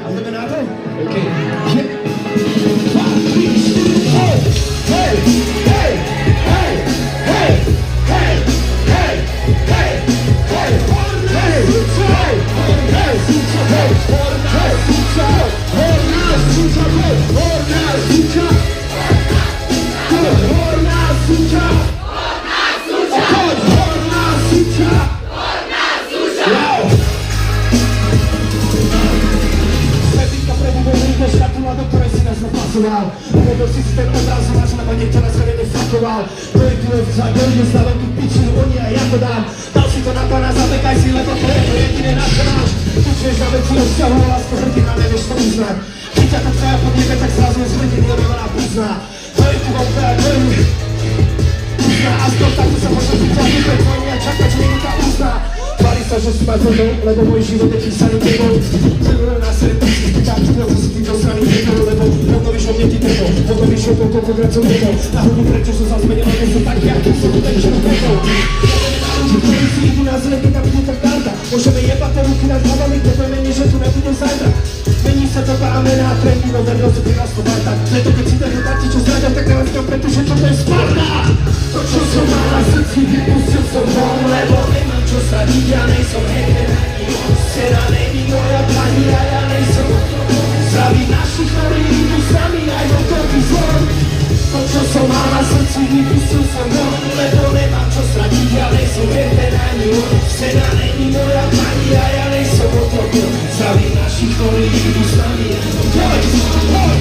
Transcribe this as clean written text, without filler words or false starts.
Jdeme na to? OK. Je. 2, 3, 4, hej! Hej! Hej! Hej! Hej! Hej! Hej! Hej! Hej! Hej! Hej! Hej! Hej! Do ktorej si nás napasoval. Uvedol si ten obraz, máš lebo niekto nás veľmi nefakoval. To je kľúca, dojde z veľkú piču, oni a ja to dám. Dal si to na pána, zabekaj si, lebo to je to jediné na čo máš. Tu čuješ na veci o vzťahu, a lásko hrdina, nevieš to uznať. Keď ťa to tvoja podniebe, tak zrazu je zhrdiny, lebo ona pozná. To je tu veľké, to je uzná. A z toho takto sa možno vyťať, vypred tvojmi a čakať, že niekto ťa uzná. Tvári sa, že si ma zhodol, lebo môj život je písaný tebou. Zhrnul na sebe, tak si si do strany nebol, lebo rovno vyšlo mne ti tebou. Rovno vyšlo to, koľkokrát som nebol. Na hubu prečo som sa zmenil, ale som taký, aký som tu ten červ nebol. Môžeme na ľudí, ktorí si idú na zle, keď tam bude tak darda. Môžeme jebať tie ruky nad hlavami, keď mení, že tu nebude zajtra. Mení sa to páme na trendy, no verno si pri nás to varta. Preto keď si dajú dati, čo zradil, tak nevadím, pretože toto je Sparta. To, čo som mal na srdci, vypustil som von, lebo nemám čo stradiť, ja nejsom hater, ani scéna není moja pani, a ja nejsom zdraví naši, ktorí idú s nami aj do koľký zvon. To, čo som mal na srdci, vypustil som von, lebo nemám čo stradiť, ja nejsom hater, ani scéna není moja pani, a ja nejsom otopil. Zdraví naši, ktorí idú s nami aj do koľký zvon.